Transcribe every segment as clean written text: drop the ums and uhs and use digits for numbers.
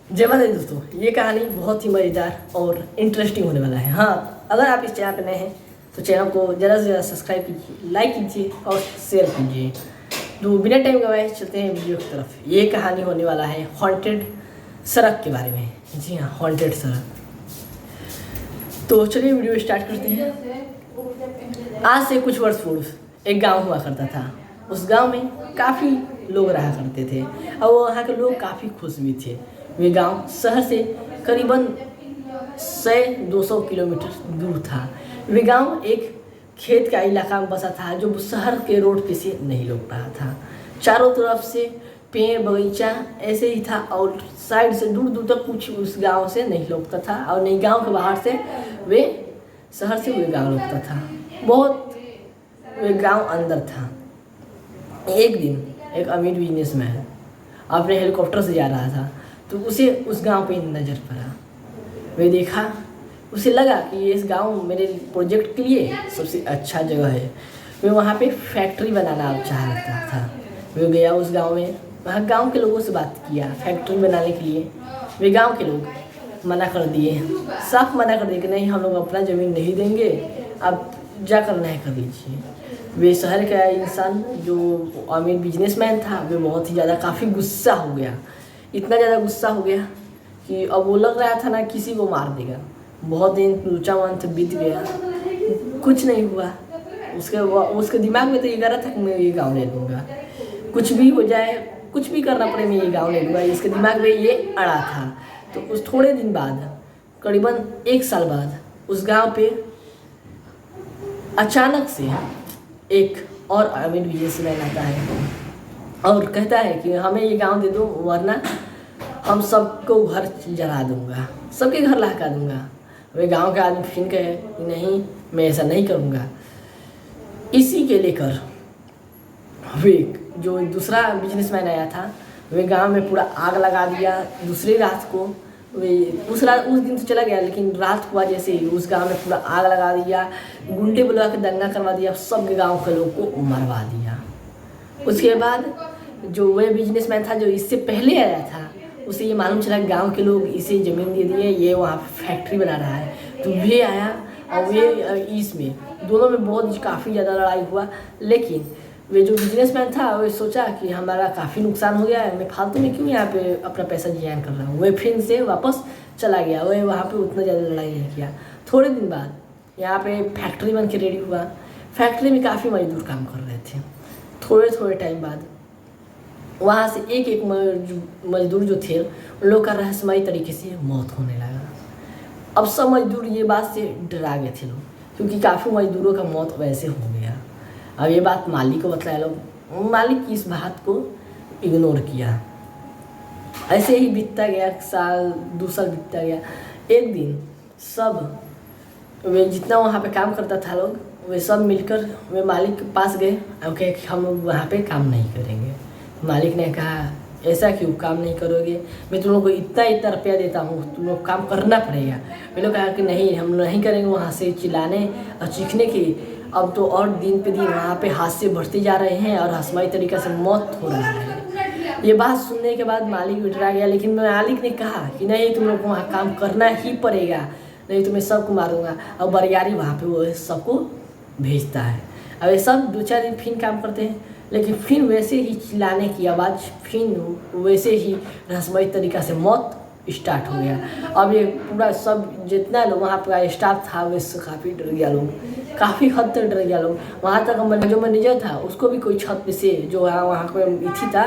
जय माता दी दोस्तों, ये कहानी बहुत ही मज़ेदार और इंटरेस्टिंग होने वाला है। हाँ, अगर आप इस चैनल पर नए हैं तो चैनल को ज़्यादा से ज़्यादा सब्सक्राइब कीजिए, लाइक कीजिए और शेयर कीजिए। तो बिना टाइम गवाए चलते हैं वीडियो की तरफ। ये कहानी होने वाला है हॉन्टेड सड़क के बारे में। जी हाँ, हॉन्टेड सड़क। तो चलिए वीडियो स्टार्ट करते हैं। आज से कुछ वर्ष पूर्व एक गांव हुआ करता था। उस गांव में काफ़ी लोग रहा करते थे और वहाँ के लोग काफ़ी खुश भी थे। वे गांव शहर से करीबन 100-200 किलोमीटर दूर था। वे गांव एक खेत का इलाका में बसा था जो शहर के रोड पे से नहीं लग रहा था। चारों तरफ से पेड़ बगीचा ऐसे ही था और साइड से दूर दूर तक कुछ उस गांव से नहीं लगता था और नहीं गांव के बाहर से वे शहर से वे गांव लगता था। बहुत वे गांव अंदर था। एक दिन एक अमीर बिजनेसमैन अपने हेलीकॉप्टर से जा रहा था तो उसे उस गांव पे नज़र पड़ा। वे देखा, उसे लगा कि ये इस गांव मेरे प्रोजेक्ट के लिए सबसे अच्छा जगह है। वे वहाँ पे फैक्ट्री बनाना चाहता था। वे गया उस गांव में, वहाँ गांव के लोगों से बात किया फैक्ट्री बनाने के लिए। वे गांव के लोग मना कर दिए, साफ मना कर दिए कि नहीं, हम लोग अपना ज़मीन नहीं देंगे, आप जा करना है कर लीजिए। वे शहर का इंसान जो अमीर बिजनेसमैन था वे बहुत ही ज़्यादा काफ़ी गुस्सा हो गया। इतना ज़्यादा गुस्सा हो गया कि अब वो लग रहा था ना किसी को मार देगा। बहुत दिन ऊंचा मंथ बीत गया, कुछ नहीं हुआ। उसके दिमाग में तो ये कह रहा था कि मैं ये गाँव ले लूँगा, कुछ भी हो जाए, कुछ भी करना पड़े, मैं ये गाँव ले लूँगा। इसके दिमाग में ये अड़ा था। तो उस थोड़े दिन बाद, करीबन 1 साल बाद, उस गाँव पे अचानक से एक और अमीर बिजनेसमैन आता है और कहता है कि हमें ये गांव दे दो वरना हम सबको घर जला दूंगा, सबके घर लहका दूंगा। वे गांव के आदमी फिर कहे कि नहीं, मैं ऐसा नहीं करूंगा। इसी के लेकर वे जो दूसरा बिजनेसमैन आया था वे गांव में पूरा आग लगा दिया। दूसरी रात को वे उस दिन तो चला गया, लेकिन रात हुआ जैसे ही उस गांव में पूरा आग लगा दिया, गुंडे बुला के दंगा करवा दिया, सब गांव के लोग को मरवा दिया। उसके बाद जो वे बिजनेसमैन था जो इससे पहले आया था उसे ये मालूम चला गांव के लोग इसे ज़मीन दे दिए, ये वहाँ फैक्ट्री बना रहा है। तो वे आया और वे इसमें दोनों में बहुत काफ़ी ज़्यादा लड़ाई हुआ। लेकिन वे जो बिजनेसमैन था वो सोचा कि हमारा काफ़ी नुकसान हो गया है, मैं फालतू में क्यों यहाँ पे अपना पैसा जियान कर रहा हूँ। वह फिर से वापस चला गया। वह वहाँ पे उतना ज़्यादा लड़ाई नहीं किया। थोड़े दिन बाद यहाँ पे फैक्ट्री बन के रेडी हुआ। फैक्ट्री में काफ़ी मजदूर काम कर रहे थे। थोड़े टाइम बाद वहाँ से एक मजदूर जो थे उन लोग का रहस्यमयी तरीके से मौत होने लगा। अब सब मजदूर ये बात से डरा गए थे लोग, क्योंकि काफ़ी मजदूरों का मौत वैसे हो गया। अब ये बात मालिक को बताया लोग, मालिक की इस बात को इग्नोर किया। ऐसे ही बीतता गया, साल 2 साल बीतता गया। एक दिन सब वे जितना वहाँ पे काम करता था लोग वे सब मिलकर वे मालिक के पास गए और कहे कि हम लोग वहाँ पे काम नहीं करेंगे। मालिक ने कहा ऐसा क्यों काम नहीं करोगे, मैं तुम लोग को इतना रुपया देता हूँ, तुम लोग काम करना पड़ेगा। वे लोग कहा कि नहीं, हम नहीं करेंगे। वहाँ से चिल्लाने और चीखने की अब तो और दिन पे दिन वहाँ पे हादसे बढ़ते जा रहे हैं और रहस्यमयी तरीक़े से मौत हो रहा है। ये बात सुनने के बाद मालिक भी डरा गया, लेकिन मालिक ने कहा कि नहीं, तुम लोग को वहाँ काम करना ही पड़ेगा, नहीं तो मैं सबको मारूंगा। और बरियारी वहाँ पे वो सबको भेजता है। अब ये सब 2-4 दिन फिर काम करते हैं, लेकिन फिर वैसे ही चिल्लाने की आवाज़, फिर वैसे ही रहस्यमयी तरीक़ा से मौत स्टार्ट हो गया। अब ये पूरा सब जितना लोग वहाँ पर स्टाफ था वैसे काफ़ी डर गया लोग, काफ़ी हद तक डर गया लोग। वहाँ तक जो मैनेजर था उसको भी कोई छत पे से जो वहाँ पे इथी था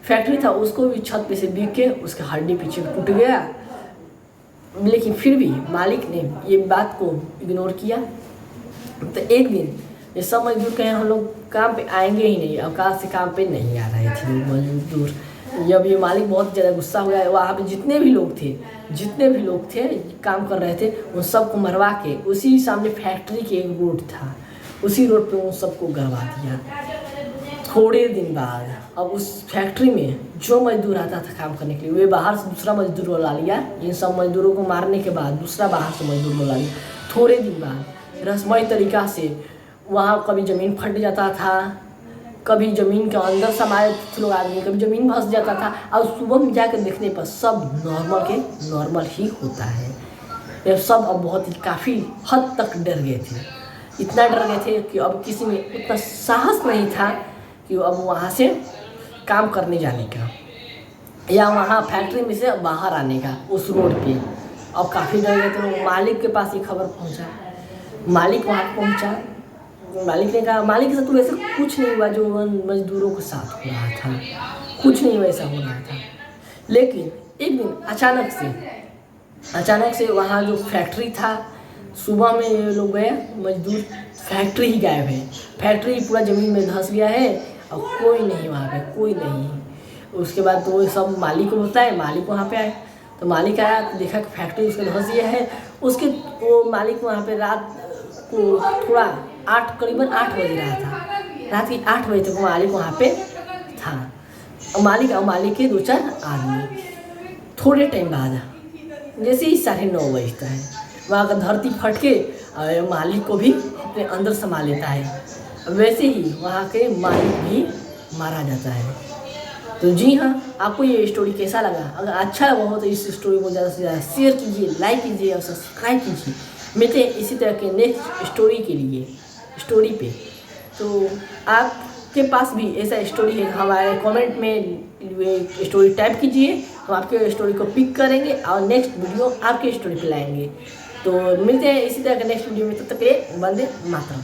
फैक्ट्री था उसको भी छत पे से बिक के उसका हड्डी पीछे टूट गया। लेकिन फिर भी मालिक ने ये बात को इग्नोर किया। तो एक दिन ये सब मजदूर कहे हम लोग काम पे आएंगे ही नहीं, अवकाश से काम पे नहीं आ रहे थे मजदूर। जब ये मालिक बहुत ज़्यादा गुस्सा हो गया, वहाँ पे जितने भी लोग थे काम कर रहे थे उन सबको मरवा के उसी सामने फैक्ट्री के एक रोड था, उसी रोड पे उन सबको गड़वा दिया। थोड़े दिन बाद अब उस फैक्ट्री में जो मजदूर आता था काम करने के लिए वे बाहर से दूसरा मजदूर बुला लिया। इन सब मजदूरों को मारने के बाद दूसरा बाहर से मजदूर बुला लिया। थोड़े दिन बाद रहस्यमयी तरीक़ा से वहाँ कभी ज़मीन फट जाता था, कभी ज़मीन के अंदर समाये थे लोग आदमी, कभी ज़मीन में फंस जाता था, और सुबह में जाकर देखने पर सब नॉर्मल के नॉर्मल ही होता है। ये सब अब बहुत ही काफ़ी हद तक डर गए थे, इतना डर गए थे कि अब किसी में उतना साहस नहीं था कि अब वहाँ से काम करने जाने का या वहाँ फैक्ट्री में से बाहर आने का उस रोड पे। अब काफ़ी डर गए थे। मालिक के पास ये खबर पहुँचा, मालिक वहाँ पहुँचा, मालिक ने कहा, मालिक के साथ तो वैसे कुछ नहीं हुआ जो मजदूरों के साथ हो रहा था, कुछ नहीं वैसा हो रहा था। लेकिन एक दिन अचानक से वहाँ जो फैक्ट्री था, सुबह में ये लोग गए, मजदूर, फैक्ट्री ही गायब है, फैक्ट्री पूरा ज़मीन में धंस गया है और कोई नहीं वहाँ पे, कोई नहीं। उसके बाद तो वो सब मालिक को बोलता है, मालिक वहाँ पे आए, तो मालिक आया तो देखा कि फैक्ट्री उसका धंस गया है। उसके वो मालिक वहाँ पे रात को थोड़ा करीबन 8 बज रहा था, रात के 8 बजे तक मालिक वहाँ पे था। मालिक और मालिक के 2-4 आदमी। थोड़े टाइम बाद जैसे ही 9:30 बजता है, वहाँ का धरती फट के मालिक को भी अपने अंदर समा लेता है। वैसे ही वहाँ के मालिक भी मारा जाता है। तो जी हाँ, आपको ये स्टोरी कैसा लगा? अगर अच्छा लगा हो तो इस स्टोरी को ज़्यादा से ज़्यादा शेयर कीजिए, लाइक कीजिए और सब्सक्राइब कीजिए। मिलते हैं इसी तरह के नेक्स्ट स्टोरी पे। तो आपके पास भी ऐसा स्टोरी है, हमारे कमेंट में स्टोरी टाइप कीजिए, हम आपके स्टोरी को पिक करेंगे और नेक्स्ट वीडियो आपके स्टोरी पे लाएंगे। तो मिलते हैं इसी तरह के नेक्स्ट वीडियो में, तब तक के लिए वंदे मातरम।